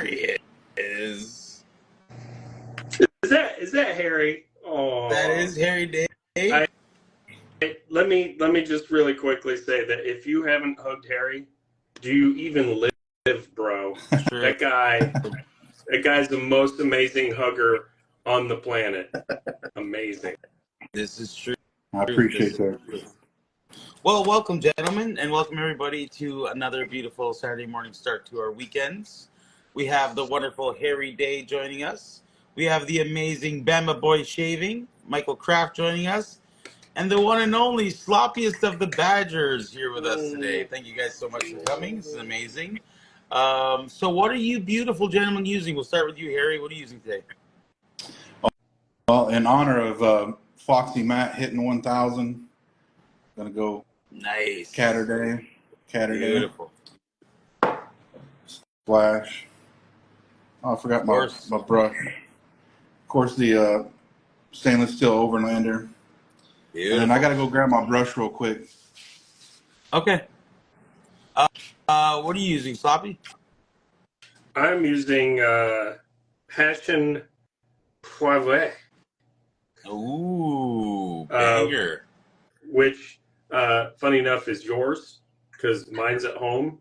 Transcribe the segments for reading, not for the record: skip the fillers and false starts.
he is. Is that Harry? Oh, That is Harry Day. Let me just really quickly say that if you haven't hugged Harry, do you even live, bro? True. That guy's the most amazing hugger on the planet. Amazing. This is true. I appreciate that. Well, welcome, gentlemen, and welcome everybody to another beautiful Saturday morning start to our weekends. We have the wonderful Harry Day joining us. We have the amazing Bama Boy Shaving, Michael Kraft joining us, and the one and only sloppiest of the Badgers here with us today. Thank you guys so much for coming. This is amazing. So what are you beautiful gentlemen using? We'll start with you, Harry. What are you using today? Well, in honor of Foxy Matt hitting 1,000, gonna go Nice. Catterday. Beautiful. Splash. Oh, I forgot my brush. Of course, the stainless steel Overlander. Beautiful. And then I gotta go grab my brush real quick. Okay. What are you using, Sloppy? I'm using Passion Poivre. Ooh, banger. Which, funny enough, is yours because mine's at home.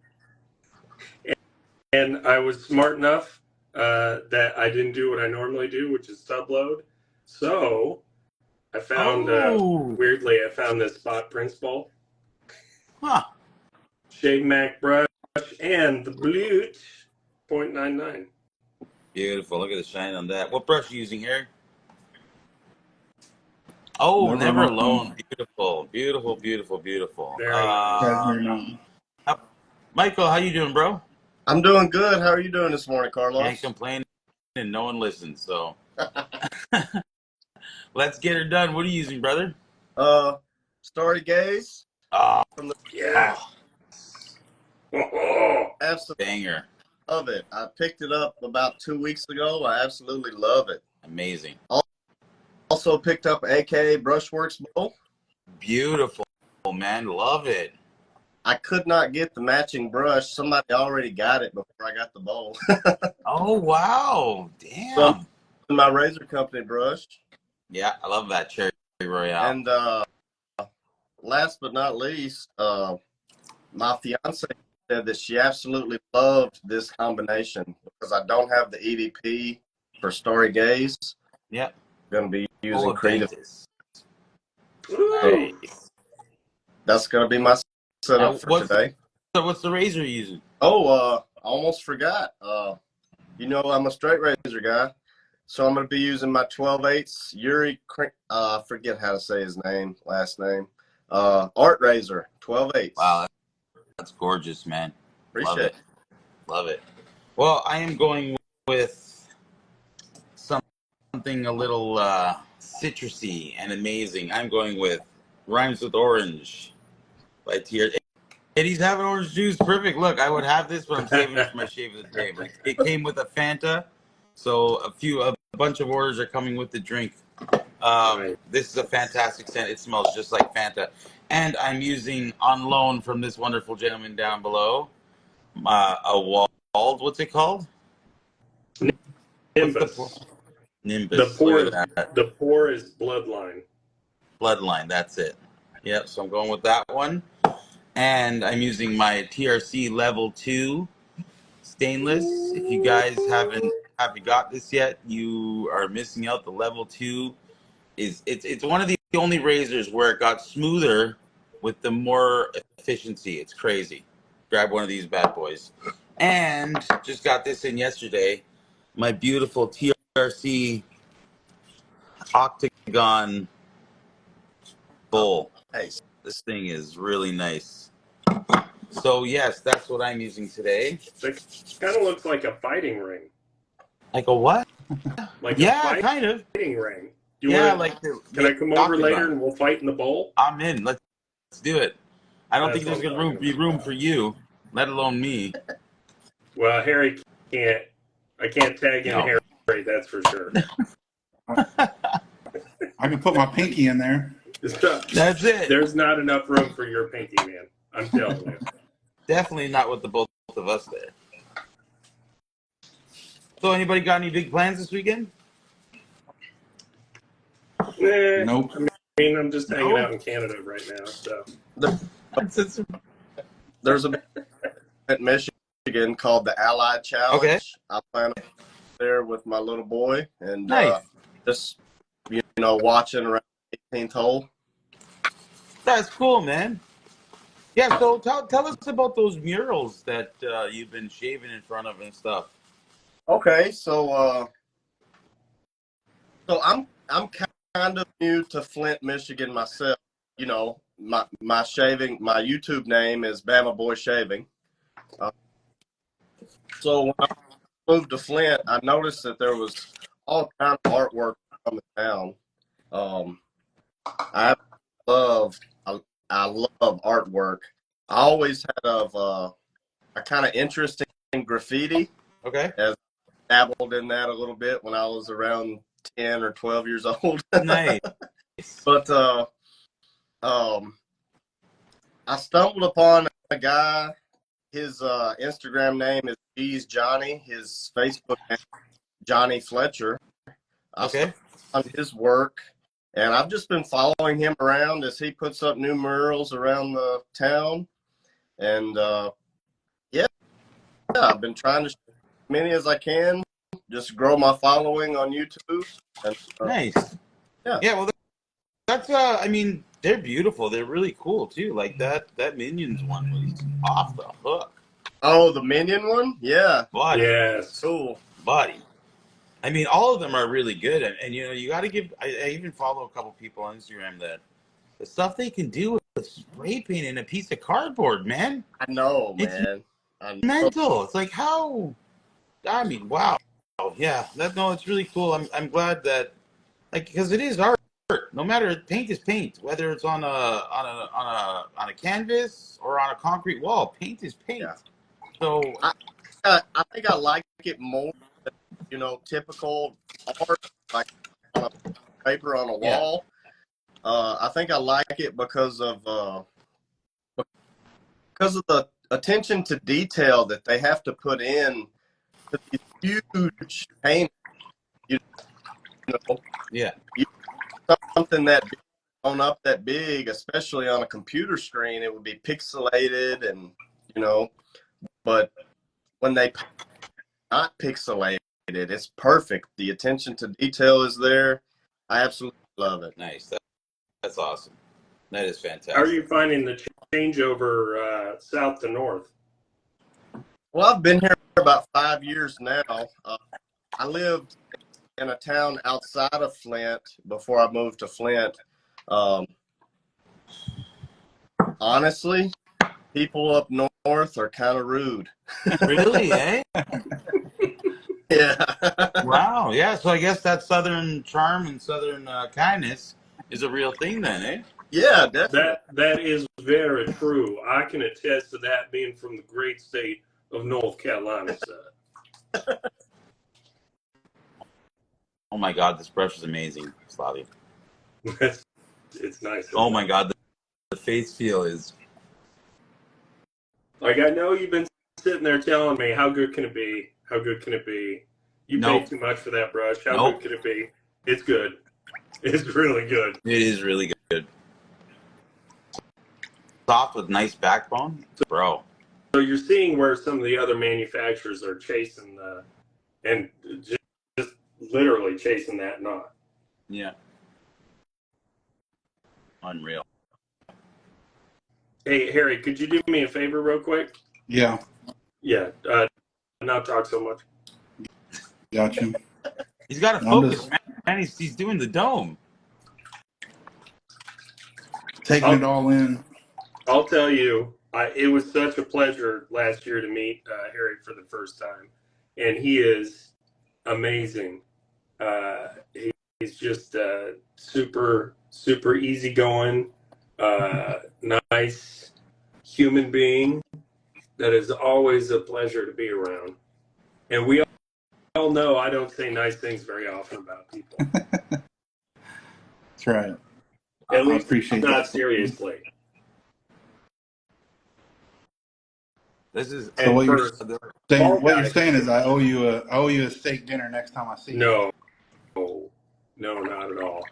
And I was smart enough that I didn't do what I normally do, which is subload. So I found, weirdly, I found this Spot Principal. Huh. Shave Mac brush and the Blute 0.99. Beautiful. Look at the shine on that. What brush are you using, Harry? Oh, Never Alone. Beautiful. Beautiful, beautiful, beautiful. Very nice. Michael, how you doing, bro? I'm doing good. How are you doing this morning, Carlos? Can't complain, and no one listens, so. Let's get her done. What are you using, brother? Starry Gaze. From the Absolutely. Banger. Love it. I picked it up about 2 weeks ago. I absolutely love it. Amazing. Also picked up AKA Brushworks bowl. Beautiful, man. Love it. I could not get the matching brush. Somebody already got it before I got the bowl. Oh, wow. Damn. So, my Razor Company brush. Yeah, I love that Cherry Royale. And last but not least, my fiance said that she absolutely loved this combination because I don't have the EVP for Starry Gaze. Yep. Going to be using Creative. Nice. That's going to be my setup for today. So what's the razor you're using? Oh, I almost forgot. You know, I'm a straight razor guy, so I'm going to be using my 12/8 Yuri. I forget how to say his last name. Art Razor 12/8. Wow, that's gorgeous, man. Appreciate it. Love it. Well, I am going with something a little citrusy and amazing. I'm going with Rhymes with Orange by Tier. Eddie's having orange juice. Perfect. Look, I would have this, but I'm saving it for my shave of the day. But it came with a Fanta, so a bunch of orders are coming with the drink. This is a fantastic scent. It smells just like Fanta. And I'm using on loan from this wonderful gentleman down below, a Wald. What's it called? Nimbus. Nimbus. The pour is Bloodline. Bloodline, that's it. Yep, so I'm going with that one. And I'm using my TRC Level 2 stainless. If you guys haven't got this yet, you are missing out. The Level 2 it's one of the only razors where it got smoother with the more efficiency. It's crazy. Grab one of these bad boys. And just got this in yesterday. My beautiful TRC Octagon bowl. Nice. This thing is really nice. So yes, that's what I'm using today. It kind of looks like a fighting ring. Like a what? Like yeah, a kind of fighting ring. Can I come over later and we'll fight in the bowl? I'm in. Let's do it. I don't think there's gonna be room for you, let alone me. Well, Harry can't. I can't tag in Harry. That's for sure. I can put my pinky in there. That's it. There's not enough room for your pinky, man. I'm telling you. Definitely not with the both of us there. So anybody got any big plans this weekend? Nope. I mean, I'm just hanging out in Canada right now. So There's a big event in Michigan called the Allied Challenge. Okay. I plan on there with my little boy and Nice. just watching around the 18th hole. That's cool, man. Yeah, so tell us about those murals that you've been shaving in front of and stuff. Okay, so I'm kind of new to Flint, Michigan myself. You know, my YouTube name is Bama Boy Shaving. So when I moved to Flint, I noticed that there was all kind of artwork from the town. I love artwork. I always had a kind of interest in graffiti. Okay. As dabbled in that a little bit when I was around 10 or 12 years old. Nice. But I stumbled upon a guy. His Instagram name is G's Johnny. His Facebook name is Johnny Fletcher. I Okay. on his work, and I've just been following him around as he puts up new murals around the town. And yeah, I've been trying to show as many as I can, just grow my following on YouTube. And, Nice. Yeah. Yeah. Well, that's I mean, they're beautiful. They're really cool too. Like that Minions one was off the hook. Oh, the Minion one? Yeah. Buddy. yes, Cool. Buddy. I mean, all of them are really good, and you got to give. I even follow a couple people on Instagram that the stuff they can do with spray paint and a piece of cardboard, man. I know, It's man. I know. mental. It's like how. I mean, wow. Yeah, it's really cool. I'm glad that, like, because it is art. No matter, paint is paint. Whether it's on a canvas or on a concrete wall, paint is paint. Yeah. So I think I like it more than, typical art, like on a paper on a wall. I think I like it because of the attention to detail that they have to put in to these huge paintings. yeah, Something that blown up that big, especially on a computer screen, it would be pixelated and but when they not pixelated, it's perfect. The attention to detail is there. I absolutely love it. nice. That's awesome. That is fantastic. how are you finding the changeover south to north? Well, I've been here for about 5 years now. I lived in a town outside of Flint before I moved to Flint. Honestly, people up north are kind of rude. Really, eh? Yeah. Wow. Yeah. So I guess that southern charm and southern kindness is a real thing, then, eh? Yeah, definitely. That is very true. I can attest to that, being from the great state of North Carolina. Oh my God, this brush is amazing, Slavi. It's nice. Oh my God, the face feel is. Like, I know you've been sitting there telling me, how good can it be? How good can it be? You Nope. paid too much for that brush. How Nope. good can it be? It's good. It's really good. It is really good. Soft with nice backbone, bro. So you're seeing where some of the other manufacturers are chasing and just literally chasing that knot. Yeah. Unreal. Hey, Harry, could you do me a favor real quick? Yeah, Yeah, not talk so much. got you. He's got to I'm focus, just- man. He's doing the dome. Taking it all in. I'll tell you, it was such a pleasure last year to meet Harry for the first time, and he is amazing. He's just super, super easygoing, nice human being that is always a pleasure to be around. And we all know I don't say nice things very often about people, That's right. at I least appreciate not that. seriously. This is So And for saying, small what you're guys, saying is I owe you a steak dinner next time I see you. no, not at all.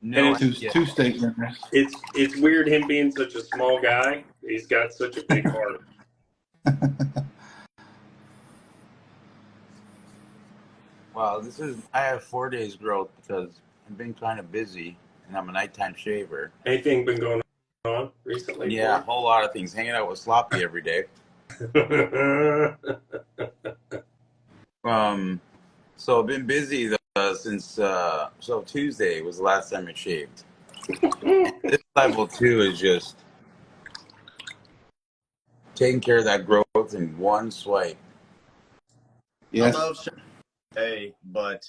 no. And Two steak dinners. it's weird him being such a small guy. He's got such a big heart. Well, I have 4 days growth because I've been kind of busy and I'm a nighttime shaver. Anything been going on recently? Yeah, a whole lot of things. Hanging out with Sloppy every day. So I've been busy since so Tuesday was the last time I shaved. This level 2 is just taking care of that growth in one swipe. Yes. I love shaving, but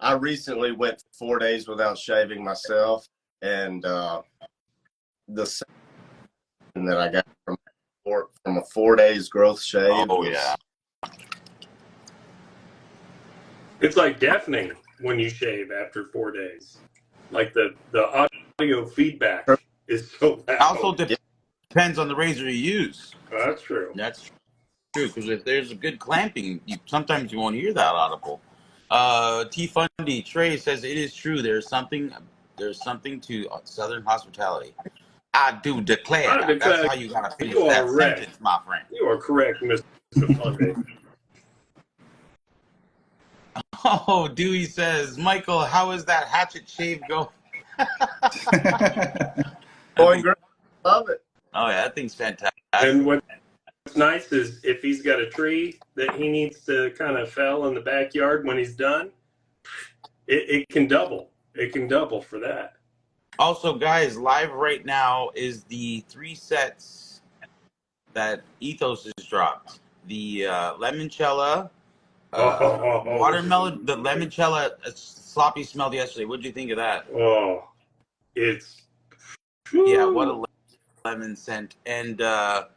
I recently went 4 days without shaving myself, and the sensation that I got from a 4 days growth shave. Oh yeah. It's like deafening when you shave after 4 days. Like the audio feedback is so loud. Also depends on the razor you use. That's true. That's true, because if there's a good clamping, sometimes you won't hear that audible. T Fundy Trey says it is true. There's something to Southern hospitality. I do declare. That's how you gotta finish that sentence, my friend. You are correct, Mr. Fundy. Oh, Dewey says, Michael, how is that hatchet shave going? Going great. Love it. Oh yeah, that thing's fantastic. And what's nice is if he's got a tree that he needs to kind of fell in the backyard when he's done, it can double. It can double for that. Also, guys, live right now is the 3 sets that Ethos has dropped. The limoncello, watermelon, the limoncello sloppy smelled yesterday. What did you think of that? Oh, it's... Yeah, what a lemon scent. And the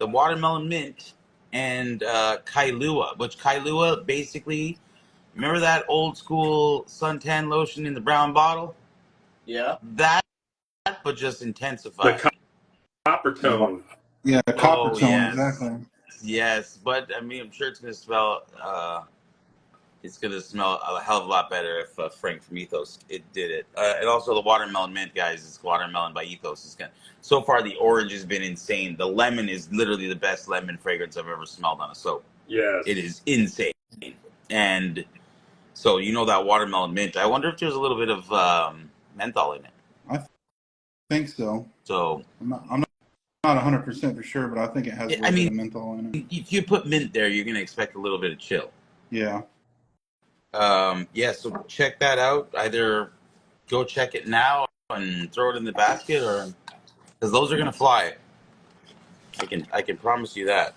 watermelon mint and Kailua, which Kailua basically, remember that old school suntan lotion in the brown bottle? Yeah. That, but just intensified. The copper tone. Yeah, the copper tone, yes. exactly. Yes, but I mean, I'm sure it's gonna smell. It's gonna smell a hell of a lot better if Frank from Ethos did it. And also the watermelon mint, guys. It's watermelon by Ethos. So far the orange has been insane. The lemon is literally the best lemon fragrance I've ever smelled on a soap. Yes, it is insane. And so that watermelon mint. I wonder if there's a little bit of menthol in it. I think so. So I'm not 100% for sure, but I think it has a little bit of menthol in it. If you put mint there, you're gonna expect a little bit of chill. Yeah. So check that out. Either go check it now and throw it in the basket, or because those are gonna fly. I can promise you that.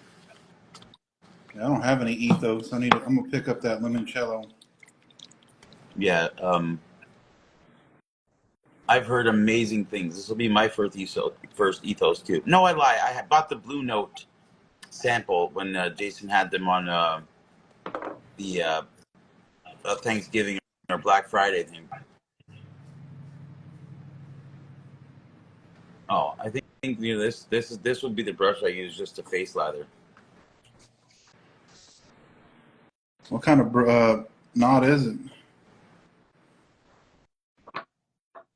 Yeah, I don't have any Ethos. I'm gonna pick up that limoncello. Yeah. I've heard amazing things. This will be my first Ethos too. No, I lie. I bought the Blue Note sample when Jason had them on the Thanksgiving or Black Friday thing. Oh, I think this would be the brush I use just to face lather. What kind of knot is it?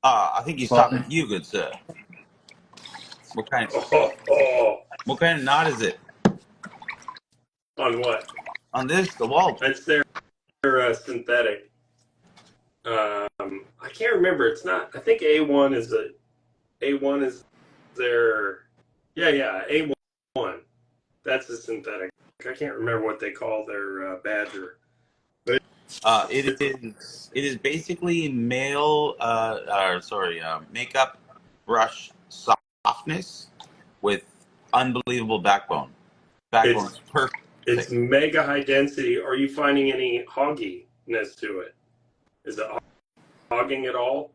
I think he's talking to you, good sir. What kind of knot is it? On what? On this, the wall. It's their synthetic. I can't remember. It's not. I think A1 is their. Yeah, A1. That's a synthetic. I can't remember what they call their Badger. It is basically makeup brush softness with unbelievable backbone. Backbone is perfect. It's mega high density. Are you finding any hogginess to it? Is it hogging at all?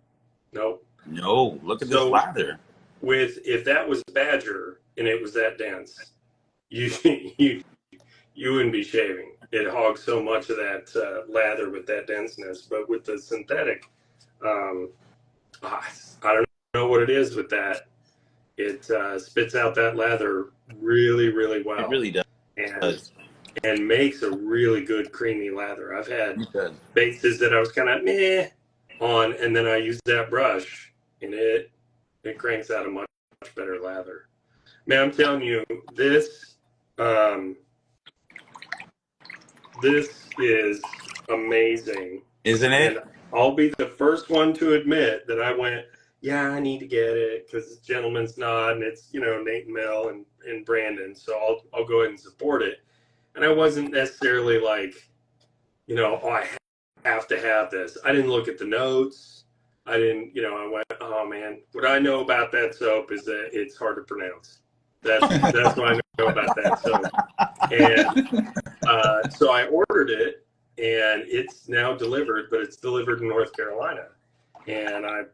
Nope. No. Look at this lather. If that was Badger and it was that dense, you wouldn't be shaving. It hogs so much of that lather with that denseness. But with the synthetic, I don't know what it is with that. It spits out that leather really, really well. It really and and makes a really good creamy lather. I've had It does. bases that I was kind of meh on, and then I use that brush, and it cranks out a much better lather. Man, I'm telling you, this is amazing, isn't it? And I'll be the first one to admit that I went, yeah, I need to get it because it's Gentleman's Knot, and it's, you know, Nate and Mel and Brandon, so I'll go ahead and support it. And I wasn't necessarily like, you know, oh, I have to have this. I didn't look at the notes. I didn't, you know, I went, oh man, what I know about that soap is that it's hard to pronounce. That's what I know about that soap. And so I ordered it, and it's now delivered, but it's delivered in North Carolina. And I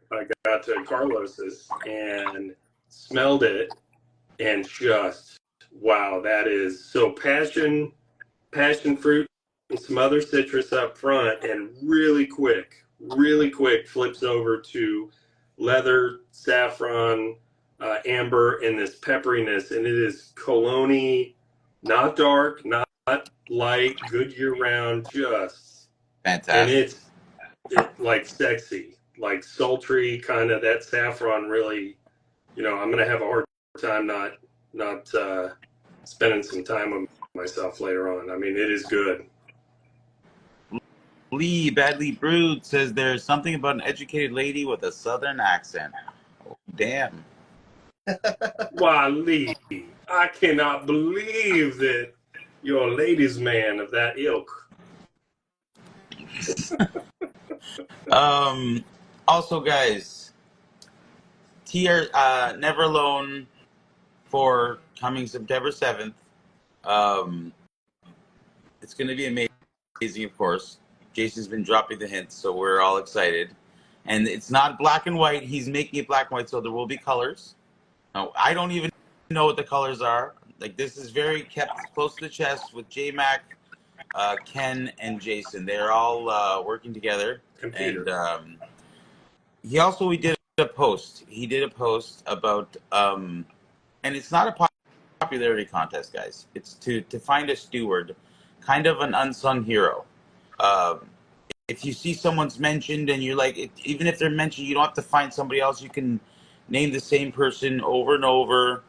got to Carlos's and smelled it, and just, wow, that is so passion fruit and some other citrus up front, and really quick flips over to leather, saffron, amber, and this pepperiness, and it is cologne-y, not dark, not light, good year round, just Fantastic. And it's like sexy, like sultry, kind of that saffron. Really, you know, I'm gonna have a hard time not spending some time with myself later on. I mean, it is good. Lee Badly Brewed says there's something about an educated lady with a southern accent. Oh, damn. Wow, Lee, I cannot believe that you're a ladies' man of that ilk. Also, guys, Never Alone for coming September 7th. It's going to be amazing, of course. Jason's been dropping the hints, so we're all excited. And it's not black and white. He's making it black and white, so there will be colors. Now, I don't even know what the colors are. Like, this is very kept close to the chest with J-Mac, Ken, and Jason. They're all working together. Computer. And we did a post. He did a post about, and it's not a popularity contest, guys. It's to find a steward, kind of an unsung hero. If you see someone's mentioned and you're like, even if they're mentioned, you don't have to find somebody else. You can name the same person over and over.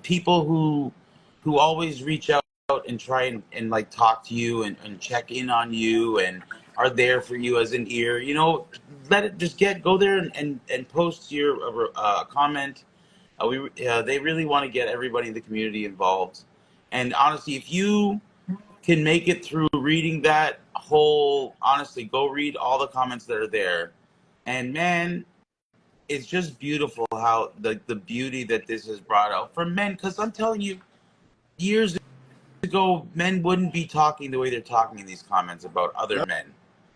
People who always reach out and try and like talk to you and check in on you and are there for you as an ear. You know, let it just go there and post your comment. They really want to get everybody in the community involved. And honestly, if you can make it through reading that whole, honestly, go read all the comments that are there. And man, it's just beautiful how the beauty that this has brought out for men. Because I'm telling you, years ago, men wouldn't be talking the way they're talking in these comments about other men.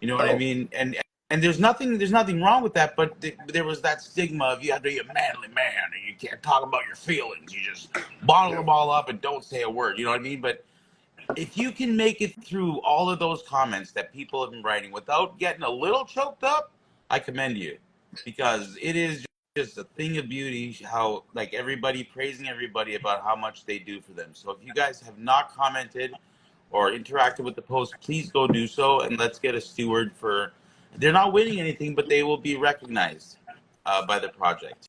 You know what I mean? And there's nothing wrong with that, but there was that stigma of you have to be a manly man and you can't talk about your feelings. You just bottle them all up and don't say a word. You know what I mean? But if you can make it through all of those comments that people have been writing without getting a little choked up, I commend you, because it is just a thing of beauty how, like, everybody praising everybody about how much they do for them. So if you guys have not commented or interacted with the post, please go do so, and let's get a steward for. They're not winning anything, but they will be recognized by the project,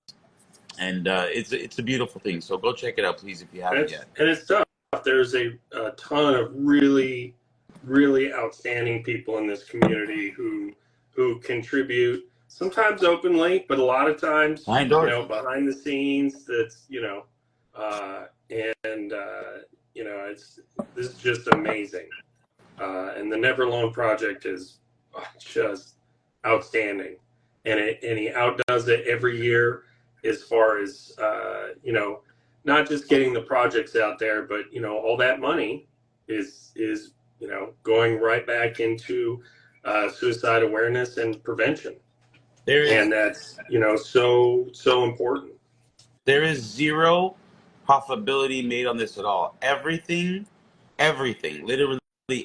and it's a beautiful thing. So go check it out, please, if you haven't yet. And it's tough. There's a ton of really, really outstanding people in this community who contribute, sometimes openly, but a lot of times, behind the scenes. That's this is just amazing. And the Never Alone project is just outstanding, and he outdoes it every year as far as not just getting the projects out there, but all that money is going right back into suicide awareness and prevention. And that's so important. There is zero profitability made on this at all. Everything, literally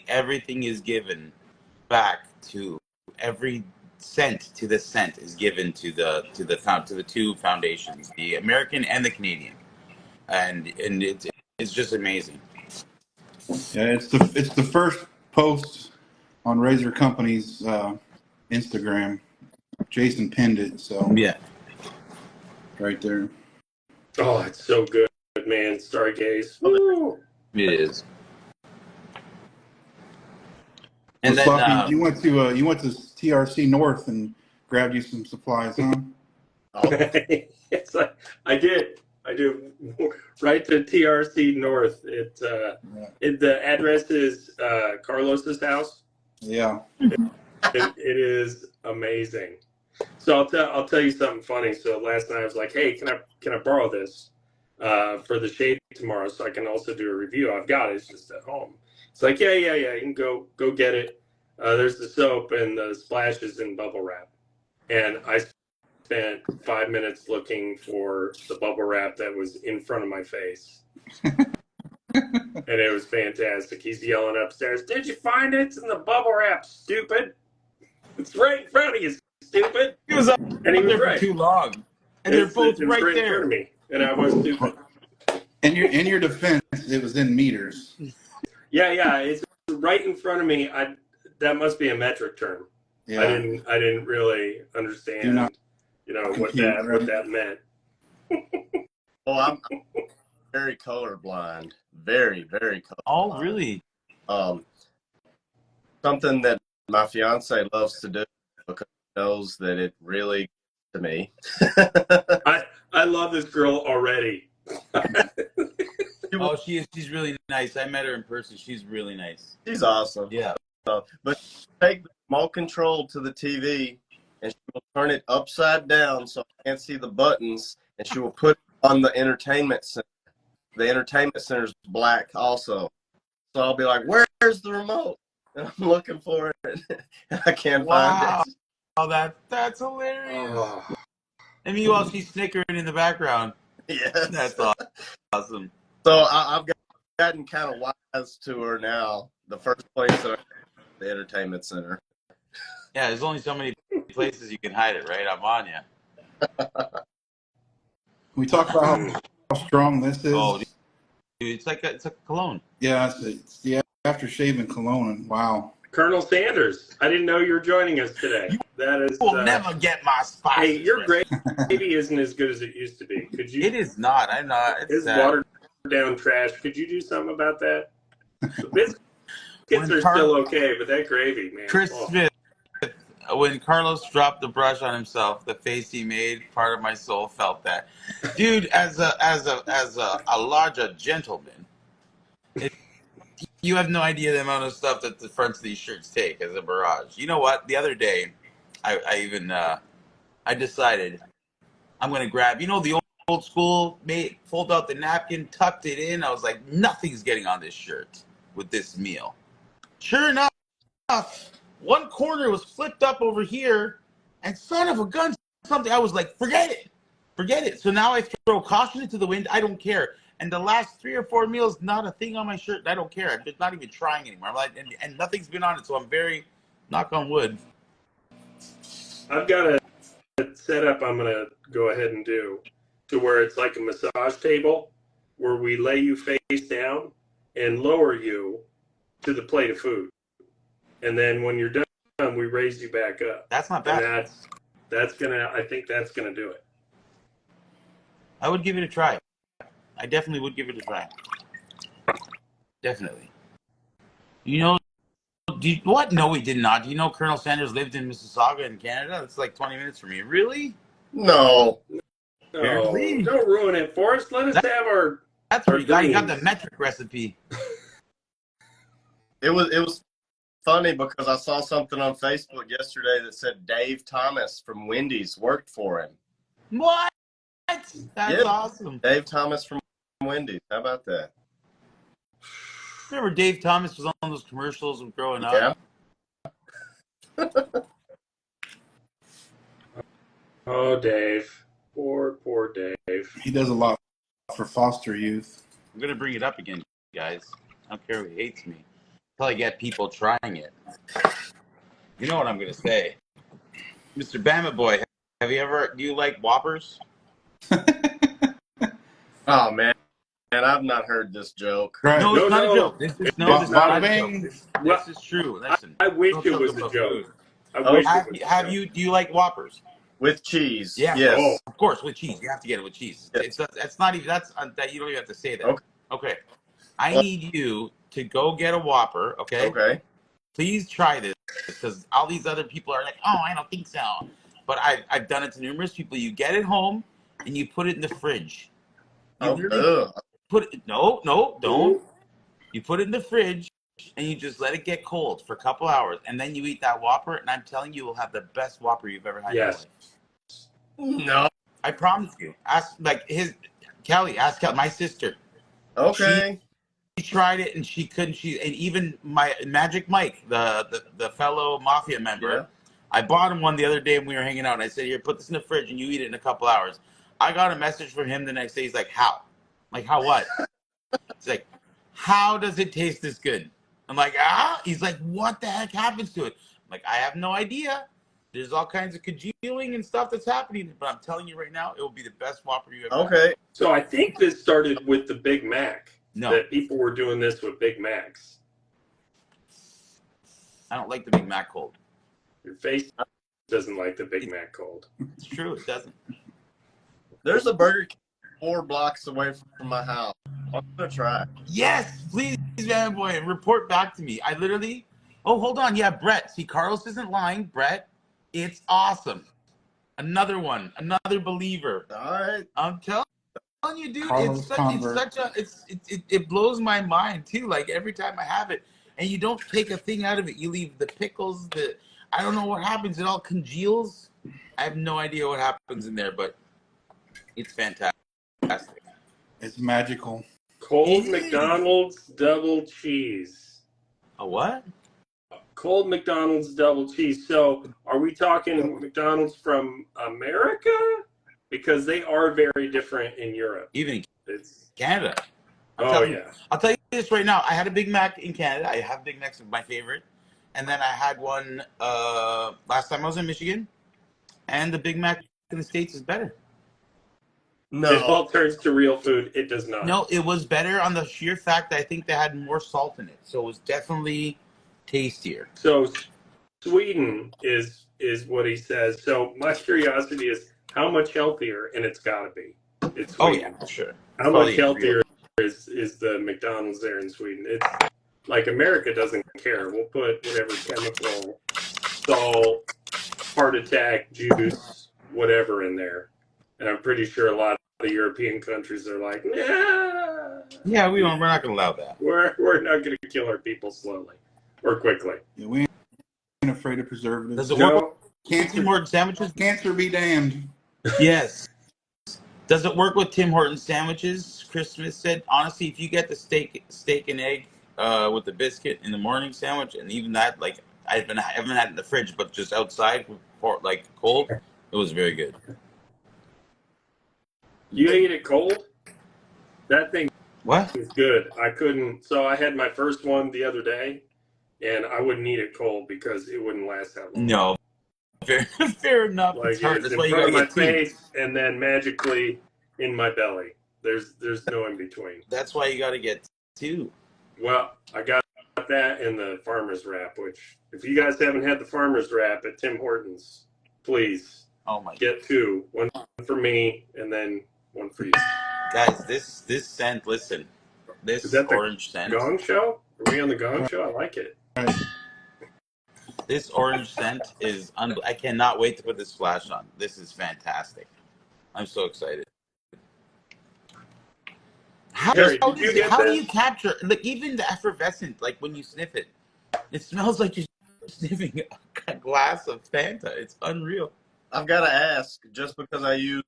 everything is given back to every cent to the cent is given to the two foundations, the American and the Canadian, and it's just amazing. Yeah, it's the first post on Razor Company's Instagram. Jason pinned it, so Yeah, right there. Oh, it's so good, man. Stargaze. Woo. it is. And And then Sloppy, you went to TRC North and grabbed you some supplies, huh? It's like, I did right to TRC North. The address is Carlos's house. Yeah. It is amazing. So I'll tell you something funny. So last night I was like, hey, can I borrow this for the shade tomorrow so I can also do a review? I've got it. It's just at home. It's like, yeah. You can go get it. There's the soap and the splashes in bubble wrap. And I spent 5 minutes looking for the bubble wrap that was in front of my face. And it was fantastic. He's yelling upstairs, "Did you find it? It's in the bubble wrap, stupid. It's right in front of you, stupid." he was up And he was there for right. too long, and they're both It was right in front there. of me, and I was stupid. In your defense, it was in meters. Yeah, it's right in front of me. That must be a metric term. Yeah. I didn't really understand, Do not what that meant. Well, I'm very colorblind. Very, very colorblind. Oh, really? Something that my fiance loves to do because he knows that it really to me. I love this girl already. Oh, she's really nice. I met her in person. She's really nice. She's awesome. Yeah. But take the remote control to the TV and she will turn it upside down so I can't see the buttons, and she will put it on the entertainment center. The entertainment center's black also. So I'll be like, "Where's the remote?" And I'm looking for it and I can't find it. Oh, that's hilarious. Oh. And meanwhile, she's snickering in the background. Yes. That's awesome. So I've gotten kind of wise to her now. The first place that the entertainment center. Yeah, there's only so many places you can hide it, right? I'm on you. We talk about how strong this is. Oh, dude, it's like a cologne. Yeah, it's the after-shaving cologne. And wow. Colonel Sanders, I didn't know you were joining us today. That is. You will never get my spot. Hey, your gravy isn't as good as it used to be. Could you? It is not. I'm not. It's watered down trash. Could you do something about that? Biscuits are still okay, but that gravy, man. Chris Smith, when Carlos dropped the brush on himself, the face he made, part of my soul felt that. Dude, as a larger gentleman, you have no idea the amount of stuff that the fronts of these shirts take as a barrage. You know what? The other day, I decided I'm going to grab, the old school, fold out the napkin, tucked it in. I was like, nothing's getting on this shirt with this meal. Sure enough, one corner was flipped up over here, and son of a gun, something. I was like, forget it. So now I throw caution into the wind. I don't care. And the last 3 or 4 meals, not a thing on my shirt. I don't care. I'm just not even trying anymore. I'm like, and nothing's been on it. So I'm very, knock on wood. I've got a setup I'm going to go ahead and do to where it's like a massage table where we lay you face down and lower you to the plate of food. And then when you're done, we raise you back up. That's not bad. And I think that's going to do it. I would give it a try. I definitely would give it a try. Definitely. What? No, we did not. Do you know Colonel Sanders lived in Mississauga in Canada? It's like 20 minutes from me. Really? No. Don't ruin it for us. Let us have our. That's where you got the metric recipe. It was funny because I saw something on Facebook yesterday that said Dave Thomas from Wendy's worked for him. What? That's awesome. Dave Thomas from Wendy's. How about that? Remember Dave Thomas was on those commercials of growing up? Yeah. Oh, Dave. Poor Dave. He does a lot for foster youth. I'm going to bring it up again, guys. I don't care who hates me. Until I get people trying it. You know what I'm going to say. Mr. Bama Boy, do you like Whoppers? Oh man, I've not heard this joke. Right. No, it's No, not a no, joke. This is it's Bada not a joke. bing. This is true. Listen, I wish don't it joke was a about joke. food. I wish Okay. it was a joke. Do you like Whoppers? With cheese. Yeah. Yes. Oh. Of course, with cheese. You have to get it with cheese. Yes. That's not even that you don't even have to say that. Okay. Okay. I Well- need you to go get a Whopper. Okay. Okay. Please try this because all these other people are like, oh, I don't think so. But I've done it to numerous people. You get it home and you put it in the fridge. You Oh, literally ugh. put it. No, don't. You put it in the fridge and you just let it get cold for a couple hours, and then you eat that Whopper. And I'm telling you, you'll have the best Whopper you've ever had Yes. in your life. No. I promise you. Ask Kelly. Ask Kelly, my sister. Okay. She tried it and she couldn't. And even my Magic Mike, the fellow mafia member, Yeah. I bought him one the other day when we were hanging out. And I said, "Here, put this in the fridge and you eat it in a couple hours." I got a message from him the next day. He's like, "How? Like how what?" He's like, "How does it taste this good?" I'm like, "Ah." He's like, "What the heck happens to it?" I'm like, "I have no idea. There's all kinds of congealing and stuff that's happening, but I'm telling you right now, it will be the best Whopper you ever had." Okay. So I think this started with the Big Mac. No, That people were doing this with Big Macs. I don't like the Big Mac cold. Your face doesn't like the Big Mac cold. It's true. It doesn't. There's a Burger King 4 blocks away from my house. I'm gonna try. Yes, please, man, boy, report back to me. I literally. Oh, hold on. Yeah, Brett. See, Carlos isn't lying. Brett, it's awesome. Another one. Another believer. All right. I'm telling you, dude. Carlos convert. It blows my mind too. Like every time I have it, and you don't take a thing out of it. You leave the pickles. I don't know what happens. It all congeals. I have no idea what happens in there, but it's fantastic. It's magical. Cold It is. McDonald's double cheese. A what? Cold McDonald's double cheese. So are we talking McDonald's from America? Because they are very different in Europe. Even in It's Canada. oh yeah. I'll tell you this right now. I had a Big Mac in Canada. I have Big Macs, my favorite. And then I had one last time I was in Michigan. And the Big Mac in the States is better. It all No. turns to real food. It does not. No, it was better on the sheer fact that I think they had more salt in it. So it was definitely tastier. So Sweden is what he says. So my curiosity is how much healthier, and it's got to be. It's Oh, Sweden. yeah, for sure. How Probably much healthier is the McDonald's there in Sweden? It's like America doesn't care. We'll put whatever chemical, salt, heart attack, juice, whatever in there. And I'm pretty sure a lot of the European countries are like, nah, Yeah, we're not going to allow that. we're not going to kill our people slowly or quickly. Yeah, we ain't afraid of preservatives. Does it work No, with Tim Cancer, Hortons sandwiches? cancer be damned. Yes. Does it work with Tim Hortons sandwiches? Chris Smith said, honestly, if you get the steak and egg with the biscuit in the morning sandwich, and even that, like, I haven't had it in the fridge, but just outside, like cold, it was very good. you ate it cold? That thing What? is good. I couldn't. So I had my first one the other day, and I wouldn't eat it cold because it wouldn't last that long. No. Fair enough. Like It's hard. it's That's in why you front gotta of get my two. face, and then magically in my belly. There's no in between. That's why you got to get two. Well, I got that in the farmer's wrap. Which, if you guys haven't had the farmer's wrap at Tim Hortons, please Oh my get two. One for me, and then one for you. guys, this scent. Listen, this Is that the orange scent. Gong Show? Are we on the Gong Show? I like it. Right. This orange scent is. I cannot wait to put this flash on. This is fantastic. I'm so excited. How, Harry, how, did you does get it, how do this? you capture like even the effervescent? Like when you sniff it, it smells like you're sniffing a glass of Fanta. It's unreal. I've got to ask, just because I use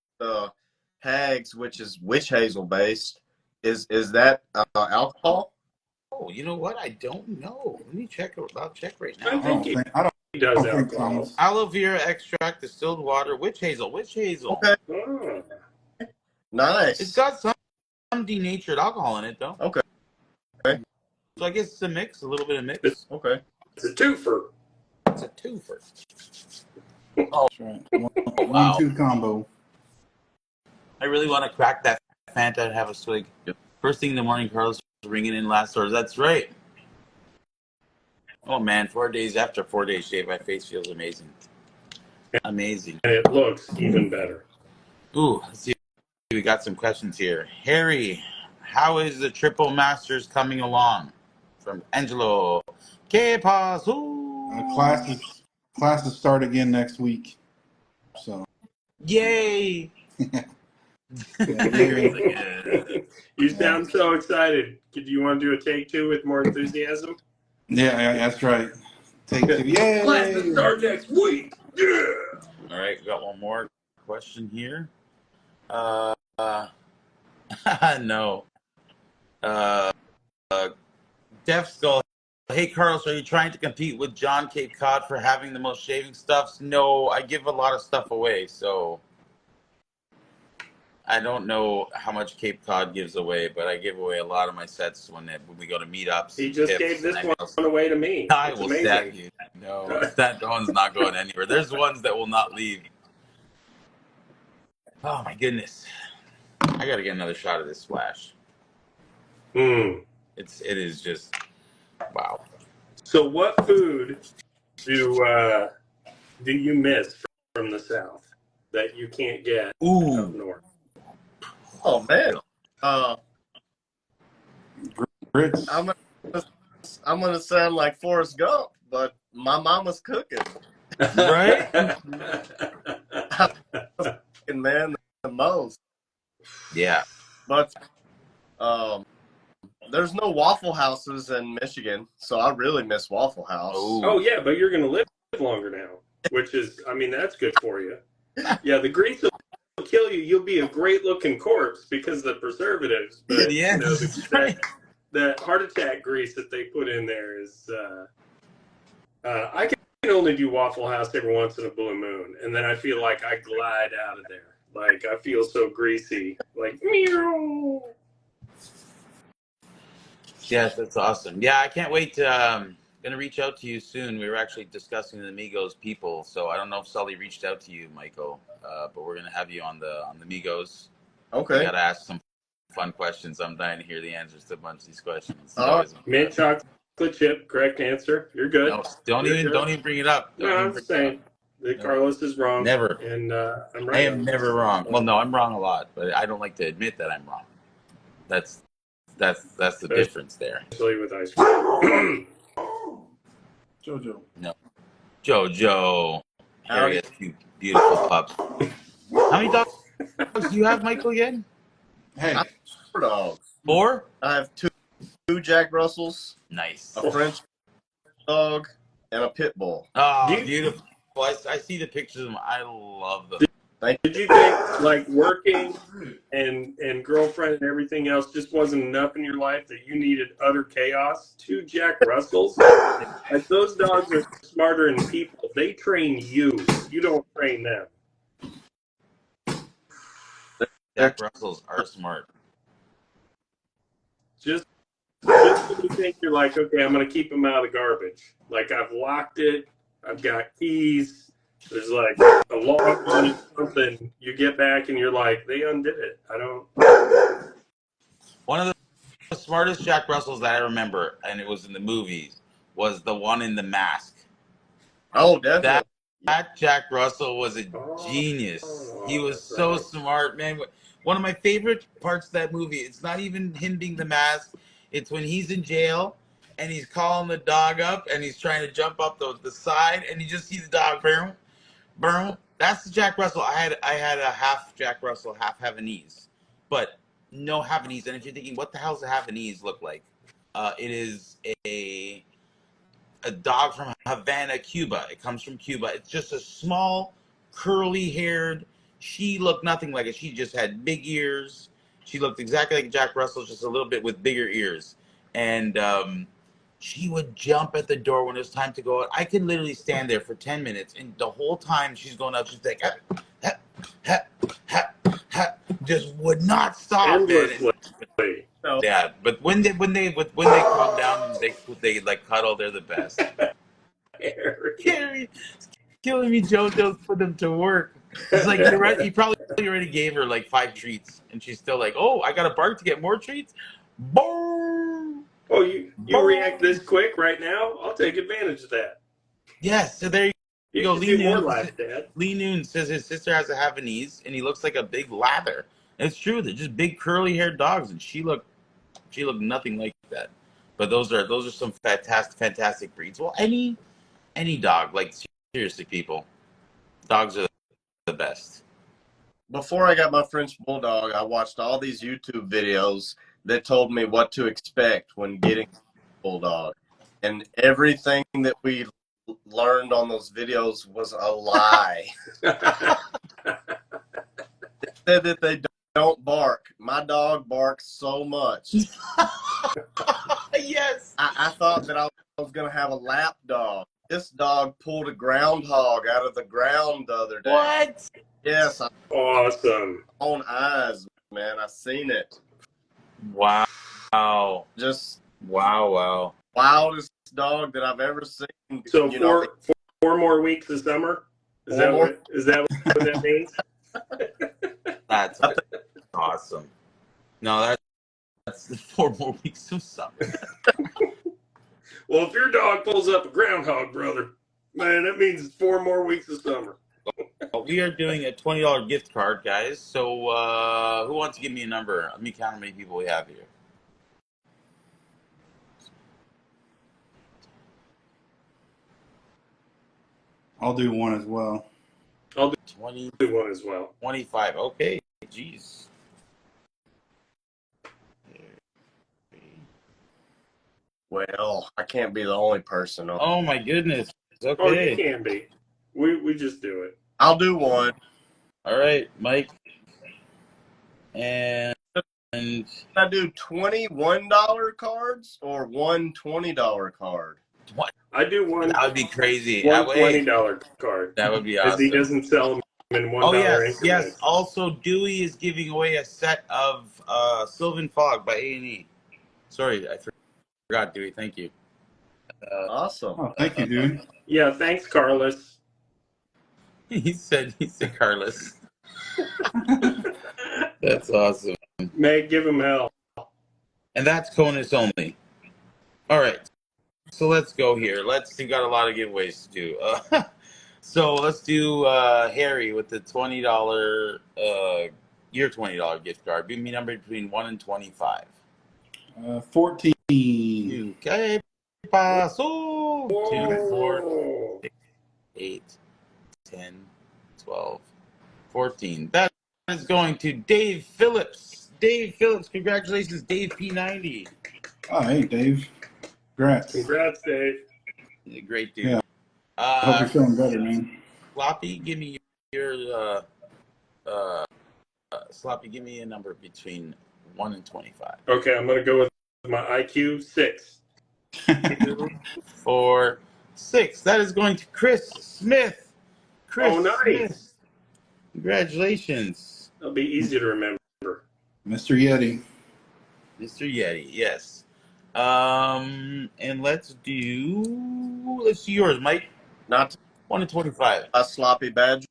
Hags, which is witch hazel based, is that alcohol? Oh, you know what? I don't know. Let me check. I'll check right I now. think he does don't think alcohol. so. Aloe vera extract, distilled water, witch hazel. Witch hazel. Okay, Oh. nice. It's got some denatured alcohol in it, though. Okay. Okay. So I guess it's a mix, a little bit of mix. Okay. It's a twofer. It's a twofer. Oh, That's right. wow. 1-2 combo. I really want to crack that Fanta and have a swig. Yep. First thing in the morning, Carlos was ringing in last hours. That's right. Oh, man, 4 days after 4 days shave, my face feels amazing. Amazing. And it looks even better. Ooh, let's see. We got some questions here. Harry, how is the Triple Masters coming along? From Angelo. Que paso? Classes start again next week. So. Yay! You sound so excited. Do you want to do a take two with more enthusiasm? Yeah, that's right. Take two. Yay! Classes start next week. Yeah. All right, we got one more question here. No. Def Skull. Hey, Carlos, are you trying to compete with John Cape Cod for having the most shaving stuffs? No, I give a lot of stuff away, so I don't know how much Cape Cod gives away, but I give away a lot of my sets when we go to meetups. He just gave this one away to me. I It's will amazing. stab you. No, that one's not going anywhere. There's ones that will not leave. Oh my goodness! I got to get another shot of this splash. It is just wow. So, what food do you miss from the South that you can't get up north? Oh man, Grits. I'm gonna sound like Forrest Gump, but my mama's cooking. Right? Man, the most. Yeah. But there's no Waffle Houses in Michigan, so I really miss Waffle House. Oh yeah, but you're gonna live longer now, which is, I mean, that's good for you. Yeah, the grease will kill you. You'll be a great looking corpse because of the preservatives. But Yeah, that's right. The heart attack grease that they put in there is. I can only do Waffle House every once in a blue moon, and then I feel like I glide out of there. Like I feel so greasy, like meow. Yes, that's awesome. Yeah, I can't wait to gonna reach out to you soon. We were actually discussing the Migos people, so I don't know if Sully reached out to you, Michael, but we're gonna have you on the Migos. Okay. We gotta ask some fun questions. I'm dying to hear the answers to a bunch of these questions. Mint chocolate chip, correct answer. You're good. No, don't even bring it up. No, I'm just saying that Carlos is wrong. Never. And I'm right. I am never wrong. Well, no, I'm wrong a lot, but I don't like to admit that I'm wrong. That's the difference there. Especially with ice cream. Jojo. No. Jojo. Harry has two beautiful pups. How many dogs do you have, Michael, again? Hey. I have 4 dogs. 4? I have two Jack Russells, Nice. a French dog, and a pit bull. Oh, beautiful. I see the pictures of them. I love them. Did you think like working and girlfriend and everything else just wasn't enough in your life that you needed utter chaos? 2 Jack Russells? Like, those dogs are smarter than people. They train you. You don't train them. Jack Russells are smart. Just when you think you're like, okay, I'm going to keep them out of the garbage. Like, I've locked it. I've got keys. There's like a log on it, something. You get back and you're like, they undid it. I don't. One of the smartest Jack Russells that I remember, and it was in the movies, was the one in The Mask. Oh, definitely. That Jack Russell was a genius. He was so smart, man. One of my favorite parts of that movie, it's not even him being the mask. It's when he's in jail and he's calling the dog up and he's trying to jump up the side and you just see the dog boom. That's the Jack Russell. I had a half Jack Russell, half Havanese, but no Havanese. And if you're thinking, what the hell does a Havanese look like? It is a dog from Havana, Cuba. It comes from Cuba. It's just a small, curly-haired. She looked nothing like it. She just had big ears. She looked exactly like Jack Russell, just a little bit with bigger ears. And she would jump at the door when it was time to go out. I could literally stand there for 10 minutes, and the whole time she's going out, she's like, just would not stop. Yeah, but when they calm down and they like cuddle, they're the best. Harry, killing me. JoJo's put them to work. It's like he probably already gave her like 5 treats, and she's still like, "Oh, I got to bark to get more treats." Boom. Oh, you react this quick right now? I'll take advantage of that. Yes. So there you go. Lee Noon says his sister has a Havanese, and he looks like a big lather. And it's true. They're just big curly-haired dogs, and she looked nothing like that. But those are some fantastic breeds. Well, any dog, like seriously, people, dogs are the best. Before I got my French Bulldog, I watched all these YouTube videos that told me what to expect when getting a Bulldog. And everything that we learned on those videos was a lie. They said that they don't bark. My dog barks so much. Yes. I thought that I was going to have a lap dog. This dog pulled a groundhog out of the ground the other day. What? Yes. Awesome. Own eyes, man. I seen it. Wow. Just wow. wildest dog that I've ever seen. So 4 more weeks of summer? Is that what that means? That's awesome. No, that's the 4 more weeks of summer. Well, if your dog pulls up a groundhog, brother, man, that means it's 4 more weeks of summer. We are doing a $20 gift card, guys. So who wants to give me a number? Let me count how many people we have here. I'll do one as well. I'll do 20, 1 as well. 25. Okay. Jeez. Well, I can't be the only person. Oh my goodness. Okay. Oh, you can be. We just do it. I'll do one. All right, Mike. And Can I do $21 cards or one $20 card? what? I do one. That would be crazy. One $20 card. That would be Because awesome. he doesn't sell them in $1 Oh yes, increments. yes. Also, Dewey is giving away a set of Sylvan Fog by A&E. Sorry, I forgot, Dewey. Thank you. Awesome. Oh, thank you, dude. Yeah, thanks, Carlos. He said Carlos. That's awesome. Meg, give him hell. And that's Conus only. All right. So let's go here. We got a lot of giveaways to do. So let's do Harry with the $20 your $20 gift card. Give me a number between 1 and 25. 14. Okay. Paso. 2, 4, 6, 8, 10, 12, 14. That is going to Dave Phillips. Dave Phillips, congratulations, Dave P90. Oh, hey, Dave. Congrats. Congrats, Dave. Great dude. Yeah. I hope you're feeling better, man. Sloppy, give me your Sloppy, give me a number between 1 and 25. Okay, I'm going to go with my IQ 6. 2, 4, 6. That is going to Chris Smith. Chris Oh, nice. Smith. Congratulations. It'll be easy to remember. Mr. Yeti. Mr. Yeti, yes. And let's do yours, Mike. Not 1 to 25. a sloppy badger.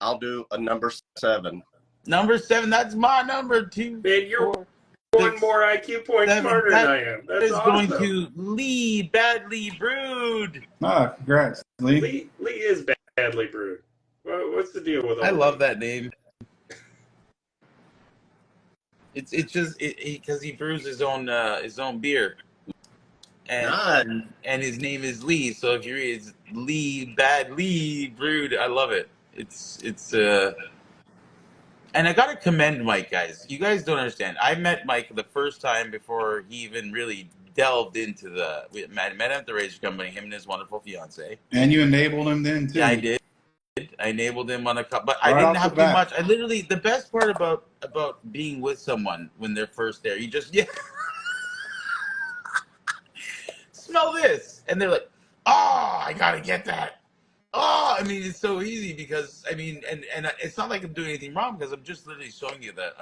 I'll do a number 7. Number 7, that's my number. 2, Man, you're 4, 1 6, more IQ point 7. smarter than I am. That That's is awesome. going to Lee Badly Brewed. Ah, congrats, Lee. Lee is badly brewed. What's the deal with all I love that name. It's just because he brews his own beer, and his name is Lee. So if you read it's Lee Badly Brewed, I love it. It's and I gotta commend Mike, guys. You guys don't understand. I met Mike the first time before he even really delved into we met him at the Razor Company. Him and his wonderful fiance. And you enabled him then, too. Yeah, I did. I enabled him on a couple, but I Right didn't off have the too bat. much. I literally, the best part about being with someone when they're first there, you just smell this, and they're like, "Oh, I gotta get that." Oh, I mean, it's so easy because and it's not like I'm doing anything wrong because I'm just literally showing you the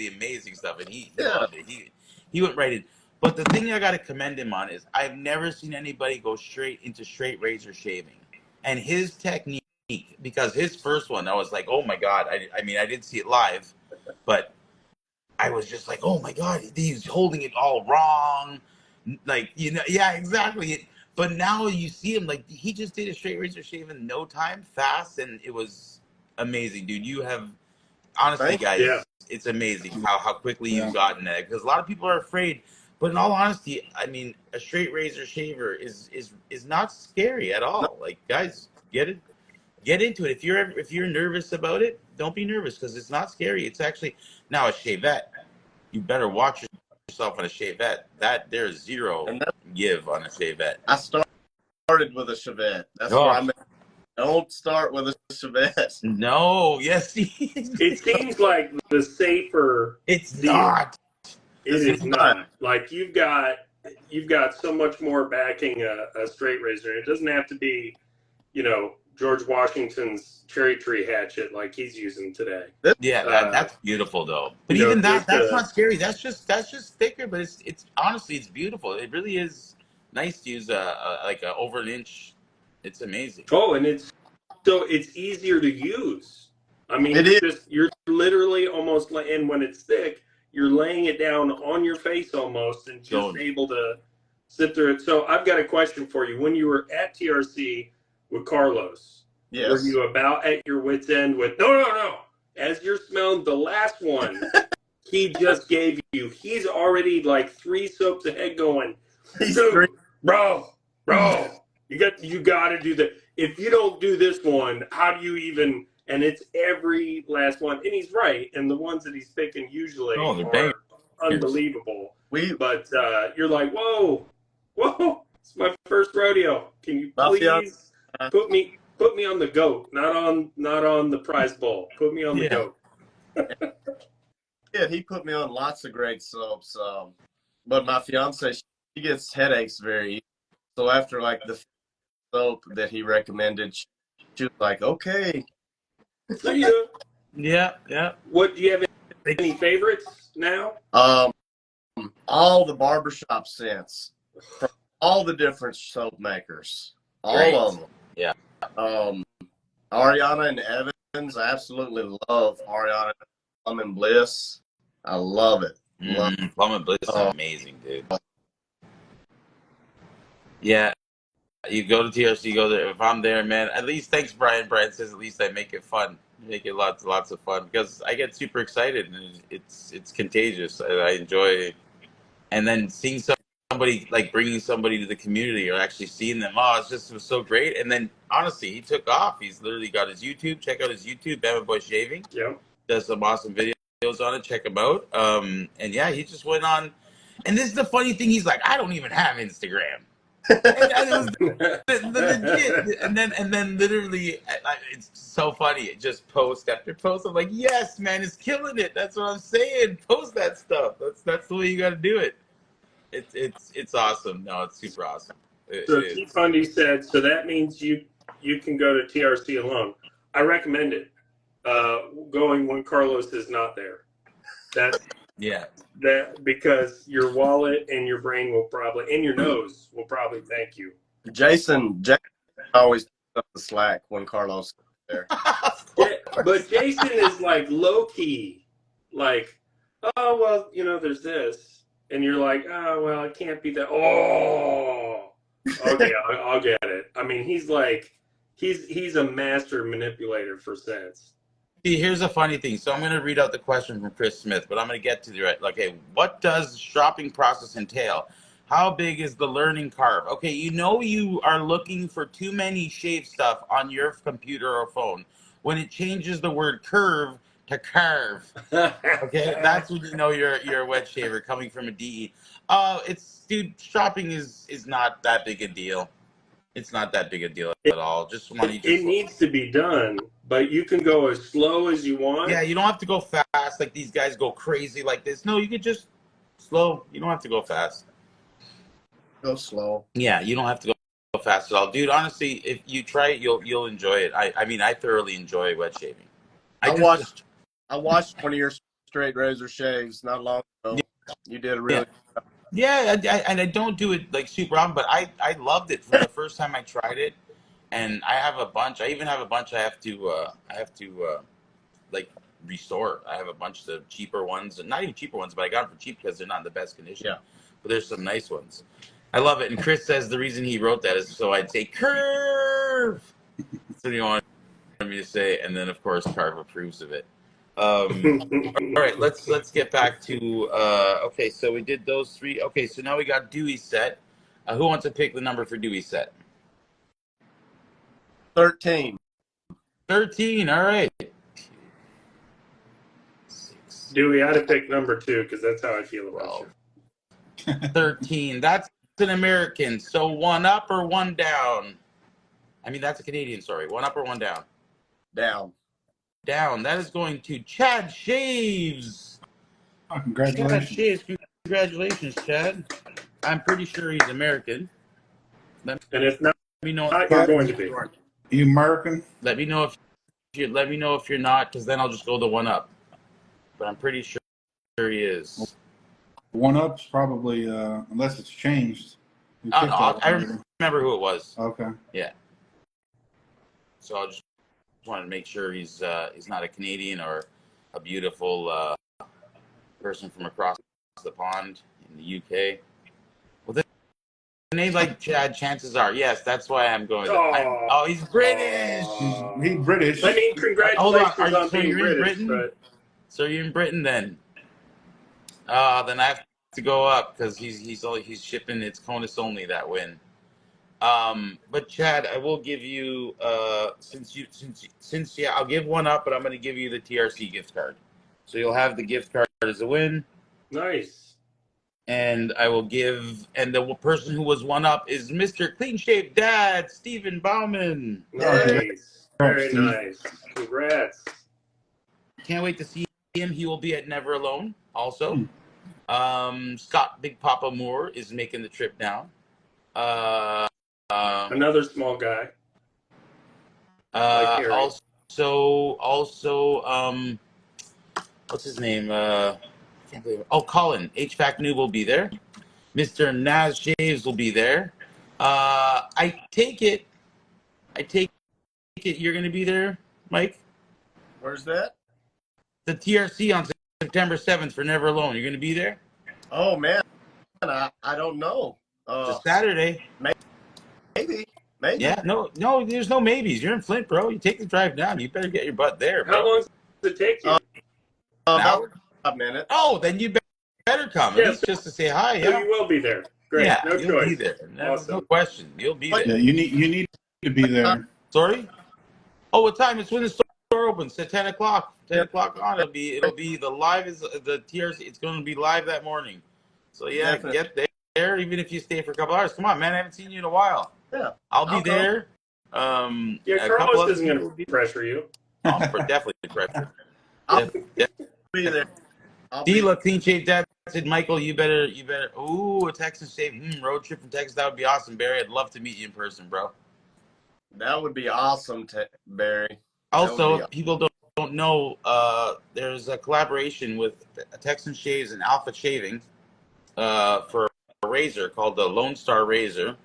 amazing stuff, and he loved it. He went right in. But the thing I gotta commend him on is I've never seen anybody go straight into straight razor shaving. And his technique, because his first one, I was like, oh my God. I mean, I didn't see it live, but I was just like, oh my God, he's holding it all wrong. Like, yeah, exactly. But now you see him, like, he just did a straight razor shave in no time, fast, and it was amazing, dude. You have, honestly, guys, Yeah. it's amazing how quickly Yeah. you've gotten that, because a lot of people are afraid. But in all honesty, I mean, a straight razor shaver is not scary at all. Like, guys, get into it. If you're nervous about it, don't be nervous, because it's not scary. It's actually, now a shavette, you better watch yourself on a shavette. That there's zero And that, give on a shavette. I started with a Chevette. That's Oh. where I'm at. Don't start with a Chevette. No, yes, It seems like the safer it's deal. not. It is not. Like you've got so much more backing a straight razor. It doesn't have to be, George Washington's cherry tree hatchet like he's using today. Yeah, that's beautiful though. But you know, even just, that's not scary. That's just thicker. But it's honestly, it's beautiful. It really is nice to use like a over an inch. It's amazing. Oh, and it's easier to use. I mean, It is. you're literally almost, and when it's thick, you're laying it down on your face almost, and just able to sit through it. So I've got a question for you. When you were at TRC with Carlos, Yes. were you about at your wit's end with no? As you're smelling the last one he just gave you, he's already like 3 soaps ahead going, dude, bro, you got to do that. If you don't do this one, how do you even? And it's every last one, and he's right. And the ones that he's picking usually are unbelievable. But you're like, whoa, it's my first rodeo. Can you please put me on the goat, not on the prize bowl. Put me on the goat. Yeah, he put me on lots of great soaps. But my fiance, she gets headaches very easily. So after like the soap that he recommended, she was like, okay. See ya. Yeah. What, do you have any favorites now? All the barbershop scents from all the different soap makers. All of them. Yeah. Ariana and Evans, I absolutely love Ariana Plum and Bliss. I love it. Plum and Bliss is amazing, dude. Yeah. You go to TRC, you go there. If I'm there, man, at least, thanks, Brian. Brian says at least I make it fun. Make it lots of fun, because I get super excited, and it's contagious. I enjoy, and then seeing somebody, like bringing somebody to the community, or actually seeing them. Oh, it was so great. And then honestly, he took off. He's literally got his YouTube. Check out his YouTube, Bama Boy Shaving. Yeah, does some awesome videos on it. Check him out. And yeah, he just went on. And this is the funny thing. He's like, I don't even have Instagram. And then literally, it's so funny. Just post after post. I'm like, yes, man, it's killing it. That's what I'm saying. Post that stuff. That's the way you got to do it. It's awesome. No, it's super awesome. So T Fundy said, so that means you can go to TRC alone. I recommend it. Going when Carlos is not there. That because your wallet and your brain will probably, and your nose will probably thank you. Jason always picks up the slack when Carlos is there. Yeah, but Jason is like low key, like, oh well, there's this, and you're like, oh well, it can't be that. Oh, okay, I'll get it. I mean, he's like, he's a master manipulator for scents. See, here's a funny thing. So I'm going to read out the question from Chris Smith, but I'm going to get to the right. Okay, what does the shopping process entail? How big is the learning curve? Okay, you are looking for too many shave stuff on your computer or phone. When it changes the word curve to carve, okay, that's when you know you're a wet shaver coming from a DE. Dude, shopping is not that big a deal. It's not that big a deal at all. It needs to be done, but you can go as slow as you want. Yeah, you don't have to go fast like these guys go crazy like this. No, you could just slow. You don't have to go fast. Go slow. Yeah, you don't have to go fast at all, dude. Honestly, if you try it, you'll enjoy it. I mean, I thoroughly enjoy wet shaving. I watched one of your straight razor shaves not long ago. Yeah. You did a really. Yeah, and I don't do it like super often, but I loved it from the first time I tried it. and I have a bunch. I even have a bunch I have to like restore. I have a bunch of cheaper ones, and not even cheaper ones, but I got them for cheap because they're not in the best condition. Yeah. But there's some nice ones. I love it. And Chris says the reason he wrote that is so I'd say curve. That's what he wanted me to say, and then of course Carve approves of it. All right, let's get back to okay. So we did those three. Okay, so now we got Dewey set. Who wants to pick the number for Dewey set? 13. 13. All right. 6, Dewey, I'd have picked number 2 because that's how I feel about 12, 13. That's an American. So one up or one down? I mean, that's a Canadian. Sorry, one up or one down? Down. Down. That is going to Chad Shaves. Oh, congratulations. Chad Shaves. Congratulations, Chad. I'm pretty sure he's American. you. And if not, Let me know. you're going to be. You American? Let me know if you're not, because then I'll just go the one up. But I'm pretty sure he is. One up's probably, unless it's changed. No, I remember who it was. Okay. Yeah. So I just wanted to make sure he's not a Canadian or a beautiful person from across the pond in the UK. Well, then a name like Chad, chances are, yes, that's why I'm going. Oh, he's British. He's British. I mean, congratulations Hold on. on So being you're in British. Britain? But So you're in Britain then? Then I have to go up because he's shipping. It's CONUS only that win. But Chad, I will give you since I'll give one up, but I'm going to give you the TRC gift card. So you'll have the gift card as a win. nice. And I will give, and the person who was one up is Mr. Clean Shaved Dad, Stephen Bauman. Nice. Very Steve. nice. Congrats. Can't wait to see him. He will be at Never Alone also. Scott Big Papa Moore is making the trip down. Another small guy. Like Harry. Also, what's his name? I can't believe it. Oh, Colin HVAC Noob will be there. Mr. Naz Shaves will be there. I take it you're going to be there, Mike. Where's that? The TRC on September 7th for Never Alone. You're going to be there? Oh, man. I don't know. It's a Saturday. Maybe. Yeah, no, there's no maybes. You're in Flint, bro. You take the drive down. You better get your butt there, bro. How long does it take you? About 5 minutes. Oh, then you better come. Yes. At least just to say hi. So Yeah, you will be there. Great. yeah, No you'll choice. be there. No, Awesome. no question. You'll be Yeah, there. you need to be there. Sorry? Oh, what time? It's when the store opens. At 10 o'clock. 10 o'clock on. It'll be the live is the TRC. It's going to be live that morning. So yeah, Definitely. get there. Even if you stay for a couple hours. Come on, man. I haven't seen you in a while. Yeah. I'll be I'll go. there. Yeah, a couple Carlos other isn't going people will to be pressure you. definitely pressure. I'll Yeah. be there. I'll be D-La Clean Shaved Dad said, Michael, you better. Ooh, a Texas shave. Road trip from Texas. That would be awesome, Barry. I'd love to meet you in person, bro. That would be awesome, Barry. Also, That would be people don't know, there's a collaboration with Texan Shaves and Alpha Shaving for a razor called the Lone Star Razor.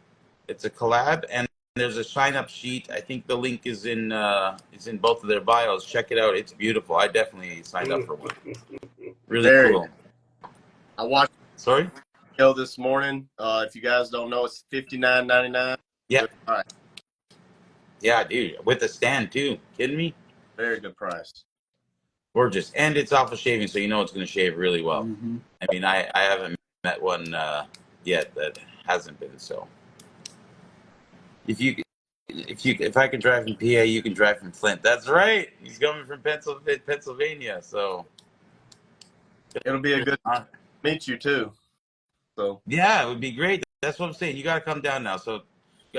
It's a collab, and there's a sign-up sheet. I think the link is in both of their bios. Check it out. It's beautiful. I definitely signed up for one. Really Very. cool. I watched Sorry? the show this morning. If you guys don't know, it's $59.99. Yeah. Good price. Yeah, dude. With a stand, too. Kidding me? Very good price. Gorgeous. And it's Alpha Shaving, so you know it's going to shave really well. Mm-hmm. I mean, I haven't met one yet that hasn't been, so. If I can drive from PA, you can drive from Flint. That's right. He's coming from Pennsylvania, so. It'll be a good meet you too. So Yeah, it would be great. That's what I'm saying. You got to come down now. So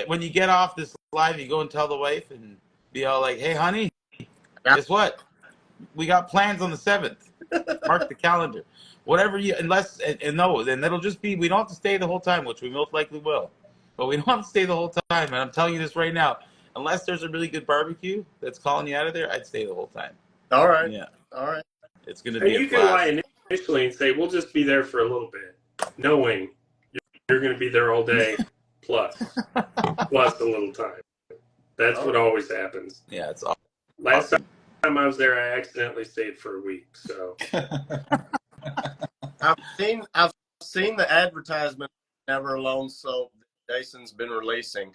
when you get off this live, you go and tell the wife and be all like, "Hey, honey, guess what? We got plans on the 7th. Mark the calendar. Whatever you, unless, and no, then that'll just be, we don't have to stay the whole time, which we most likely will. But we don't have to stay the whole time. And I'm telling you this right now. Unless there's a really good barbecue that's calling you out of there, I'd stay the whole time. all right. Yeah. All right. It's going to And be a you can blast. lie initially and say, we'll just be there for a little bit, knowing you're going to be there all day plus a little time. That's what always happens. Yeah, it's Last awesome. time I was there, I accidentally stayed for a week. So I've seen the advertisement Never Alone soap that Jason's been releasing.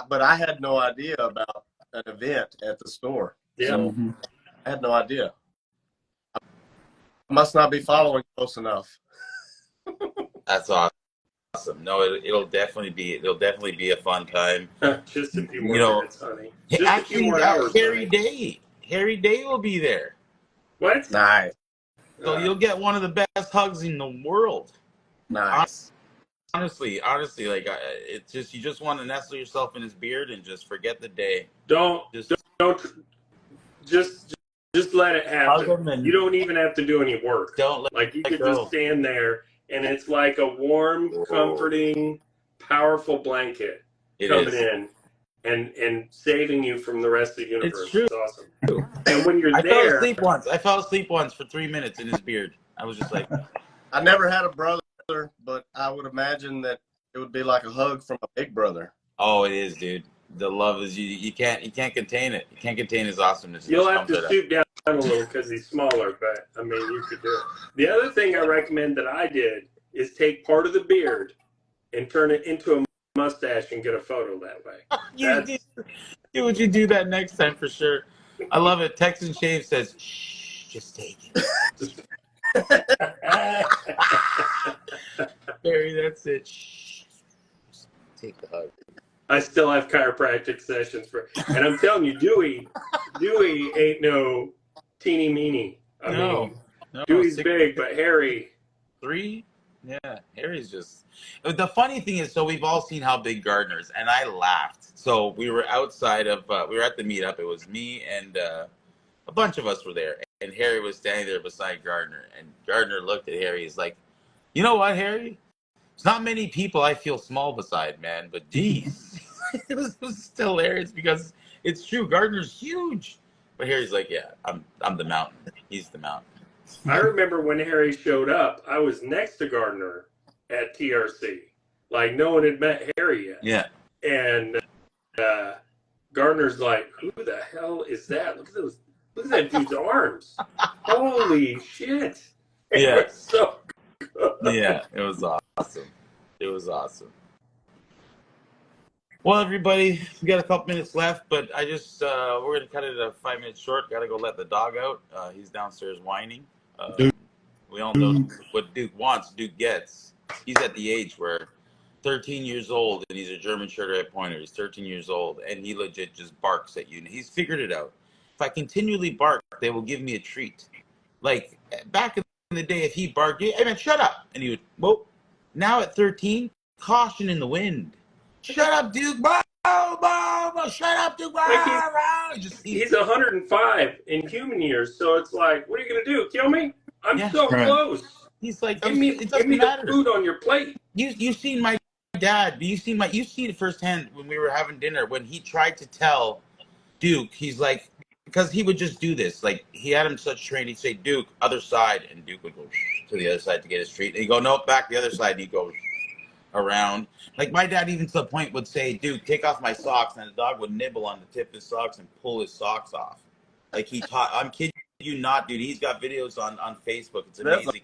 But I had no idea about an event at the store. yeah, So I had no idea. I must not be following close enough. That's awesome. No, it'll definitely be a fun time. just a few more You know, minutes, honey. Just a few actually, more hours. Harry Day will be there. What? Nice. So you'll get one of the best hugs in the world. Nice. Honestly, like it's just you just want to nestle yourself in his beard and just forget the day. Don't just let it Hug him happen. and You don't even have to do any work. don't Like you let could go. just stand there, and it's like a warm, comforting, powerful blanket It coming is. in and saving you from the rest of the universe. It's true. It's awesome. And when you're I there, fell asleep once for 3 minutes in his beard. I was just like, I never had a brother, but I would imagine that it would be like a hug from a big brother. oh, it is, dude. The love is you can't contain it. You can't contain his awesomeness. you'll have to stoop down a little because he's smaller, but I mean, you could do it. The other thing I recommend that I did is take part of the beard and turn it into a mustache and get a photo that way. Would you do that next time for sure? I love it. Texan Shave says, shh, just take it. Barry, that's it. Shh. Just take the hug. I still have chiropractic sessions and I'm telling you, Dewey ain't no teeny meeny. I mean, Dewey's big, but Harry. 3? Yeah, Harry's just. The funny thing is, so we've all seen How Big Gardner Is, and I laughed. So we were outside of, we were at the meetup. It was me and a bunch of us were there, and Harry was standing there beside Gardner, and Gardner looked at Harry. He's like, "You know what, Harry? It's not many people I feel small beside, man, but geez." it was still hilarious because it's true. Gardner's huge, but Harry's like, "Yeah, I'm the mountain. He's the mountain." I remember when Harry showed up, I was next to Gardner at TRC. Like, no one had met Harry yet. Yeah. And Gardner's like, who the hell is that? Look at that dude's arms. Holy shit. Yeah. It was so good. Yeah, it was awesome. It was awesome. Well, everybody, we got a couple minutes left, but I just, we're going to cut it at 5 minutes short. Got to go let the dog out. He's downstairs whining. We all know what Duke wants, Duke gets. He's at the age where 13 years old, and he's a German Short-Haired Pointer. He's 13 years old, and he legit just barks at you. And he's figured it out. If I continually bark, they will give me a treat. Like, back in the day, if he barked, hey, man, shut up. And he would, whoa. Now at 13, caution in the wind. Shut up, Duke. Shut up, Duke. He's 105 in human years, so it's like, what are you going to do? Kill me? I'm so close. He's like, give me the food on your plate. You've seen my dad. You've seen it firsthand when we were having dinner. When he tried to tell Duke, he's like, because he would just do this. Like, he had him such training. He'd say, Duke, other side. And Duke would go to the other side to get his treat. And he'd go, nope, back the other side. And he'd go around. Like, my dad even to the point would say, Duke, take off my socks. And the dog would nibble on the tip of his socks and pull his socks off. Like, he taught, I'm kidding you not, dude. He's got videos on Facebook. It's amazing.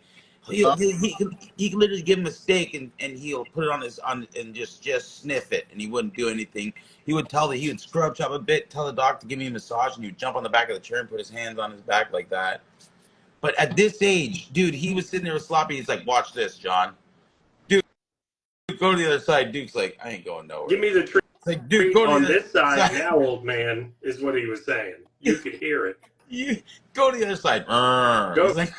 He can literally give him a steak and he'll put it and just sniff it, and he wouldn't do anything. He would scrub up a bit, tell the dog to give me a massage, and he would jump on the back of the chair and put his hands on his back like that. But at this age, dude, he was sitting there with Sloppy. He's like, watch this, John. Dude, go to the other side. Duke's like, I ain't going nowhere. Give me the treat. It's like, dude, go on this side now, old man, is what he was saying. You could hear it. You go to the other side. Go. Like,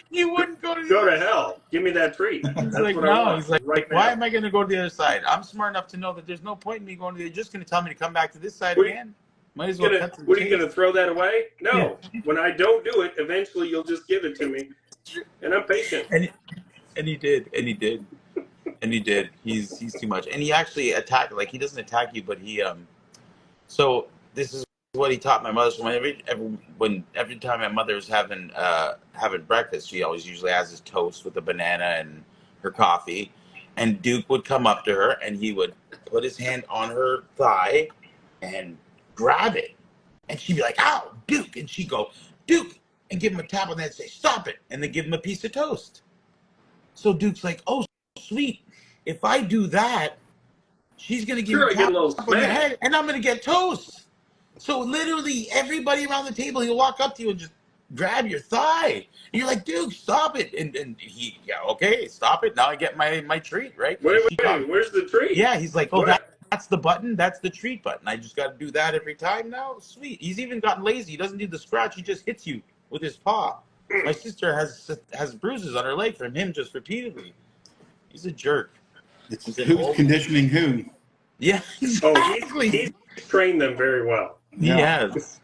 you wouldn't go to hell. Give me that treat. He's like, no. He's like, why am I going to go to the other side? I'm smart enough to know that there's no point in me going to the other. You're just going to tell me to come back to this side again. Might as well. What are you going to throw that away? No. Yeah. When I don't do it, eventually you'll just give it to me, and I'm patient. And he did. He's too much. And he actually attacked. Like, he doesn't attack you, but he So this is what he taught my mother. So every time my mother was having breakfast, she always usually has his toast with a banana and her coffee. And Duke would come up to her and he would put his hand on her thigh and grab it. And she'd be like, ow, Duke. And she'd go, Duke, and give him a tap on the head and say, stop it. And then give him a piece of toast. So Duke's like, oh, sweet. If I do that, she's going to give me a tap on the head and I'm going to get toast. So literally everybody around the table, he'll walk up to you and just grab your thigh. And you're like, Duke, stop it. And he, yeah, okay, stop it. Now I get my treat, right? Wait, where's the treat? Yeah, he's like, oh, that's the button. That's the treat button. I just got to do that every time now. Sweet. He's even gotten lazy. He doesn't do the scratch. He just hits you with his paw. My sister has bruises on her leg from him just repeatedly. He's a jerk. Who's conditioning who? Yeah, exactly. Oh, he's trained them very well. He has.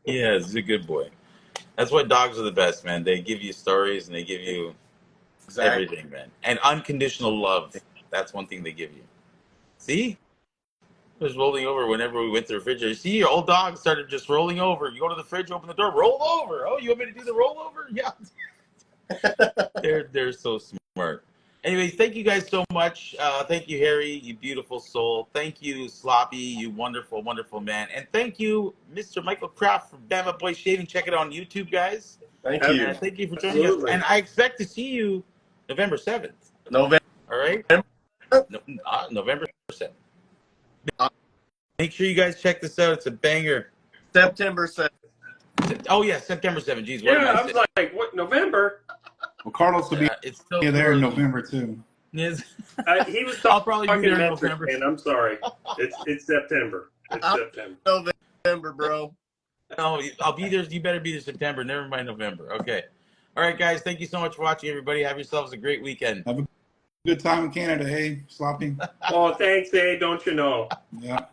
He's a good boy. That's why dogs are the best, man. They give you stories and they give you everything, man. And unconditional love. That's one thing they give you. See? It was rolling over whenever we went to the refrigerator. See, your old dog started just rolling over. You go to the fridge, open the door, roll over. Oh, you want me to do the rollover? Yeah. They're so smart. Anyways, thank you guys so much. Thank you, Harry, you beautiful soul. Thank you, Sloppy, you wonderful, wonderful man. And thank you, Mr. Michael Kraft from Bama Boy Shaving. Check it out on YouTube, guys. Thank you. Thank you for joining us. And I expect to see you November 7th. November. All right? November 7th. Make sure you guys check this out. It's a banger. September 7th. Oh, yeah, September 7th. Jeez, yeah, I was like, what, November? Well, Carlos will be it's still there in November, too. Yes. He was I'll probably be there in metric, November. man. I'm sorry. It's September. It's September. November, bro. No, I'll be there. You better be there September. Never mind November. Okay. All right, guys. Thank you so much for watching, everybody. Have yourselves a great weekend. Have a good time in Canada, hey, Sloppy. Oh, thanks, hey, don't you know? Yeah.